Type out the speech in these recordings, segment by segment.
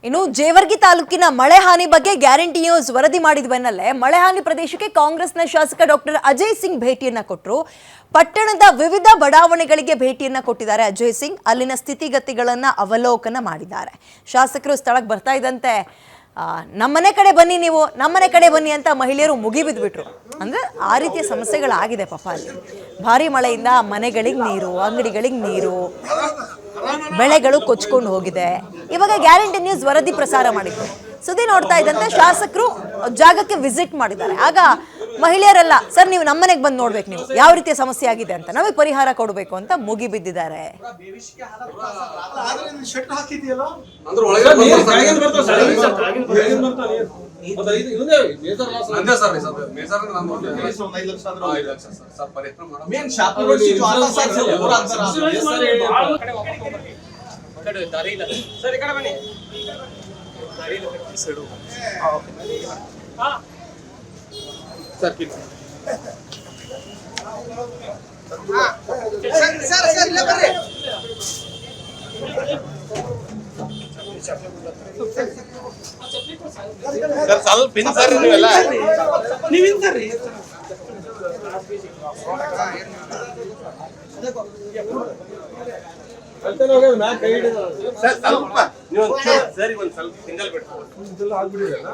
ಇನ್ನು ಜೇವರ್ಗಿ ತಾಲೂಕಿನ ಮಳೆ ಹಾನಿ ಬಗ್ಗೆ ಗ್ಯಾರಂಟಿ ನ್ಯೂಸ್ ವರದಿ ಮಾಡಿದ ಬೆನ್ನಲ್ಲೇ ಮಳೆ ಹಾನಿ ಪ್ರದೇಶಕ್ಕೆ ಕಾಂಗ್ರೆಸ್ನ ಶಾಸಕ ಡಾಕ್ಟರ್ ಅಜಯ್ ಸಿಂಗ್ ಭೇಟಿಯನ್ನ ಕೊಟ್ಟರು. ಪಟ್ಟಣದ ವಿವಿಧ ಬಡಾವಣೆಗಳಿಗೆ ಭೇಟಿಯನ್ನ ಕೊಟ್ಟಿದ್ದಾರೆ ಅಜಯ್ ಸಿಂಗ್. ಅಲ್ಲಿನ ಸ್ಥಿತಿಗತಿಗಳನ್ನ ಅವಲೋಕನ ಮಾಡಿದ್ದಾರೆ. ಶಾಸಕರು ಸ್ಥಳಕ್ಕೆ ಬರ್ತಾ ಇದ್ದಂತೆ ನಮ್ಮನೆ ಕಡೆ ಬನ್ನಿ, ನೀವು ನಮ್ಮನೆ ಕಡೆ ಬನ್ನಿ ಅಂತ ಮಹಿಳೆಯರು ಮುಗಿಬಿದ್ಬಿಟ್ರು. ಅಂದ್ರೆ ಆ ರೀತಿಯ ಸಮಸ್ಯೆಗಳಾಗಿದೆ ಪಾಪ. ಅಲ್ಲಿ ಭಾರಿ ಮಳೆಯಿಂದ ಮನೆಗಳಿಗೆ ನೀರು, ಅಂಗಡಿಗಳಿಗೆ ನೀರು, ಬೆಳೆಗಳು ಕೊಚ್ಕೊಂಡು ಹೋಗಿದೆ. ಇವಾಗ ಗ್ಯಾರಂಟಿ ನ್ಯೂಸ್ ವರದಿ ಪ್ರಸಾರ ಮಾಡಿದ್ರು. ಸುದ್ದಿ ನೋಡ್ತಾ ಇದ್ದಂತೆ ಶಾಸಕರು ಜಾಗಕ್ಕೆ ವಿಸಿಟ್ ಮಾಡಿದ್ದಾರೆ. ಆಗ ಮಹಿಳೆಯರೆಲ್ಲ, ಸರ್ ನೀವು ನಮ್ಮನೆಗೆ ಬಂದು ನೋಡ್ಬೇಕು, ನೀವು ಯಾವ ರೀತಿಯ ಸಮಸ್ಯೆ ಆಗಿದೆ ಅಂತ, ನಮಗೆ ಪರಿಹಾರ ಕೊಡಬೇಕು ಅಂತ ಮುಗಿಬಿದ್ದಿದ್ದಾರೆ. ಸ್ವಲ್ಪ ಇನ್ಸರ್ ನೀವೆಲ್ಲ ನೀವು ಇನ್ಸರ್ರಿ ಸ್ವಲ್ಪ ನೀವು ಸರಿ ಒಂದು ಸ್ವಲ್ಪ ಸಿಂಗಲ್ ಬಿಟ್ಟು ಆಗ್ಬಿಡಿದಲ್ಲ.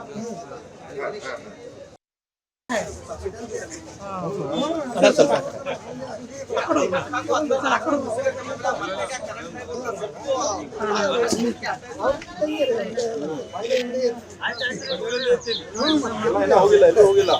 ಹೋಗಿಲ್ಲ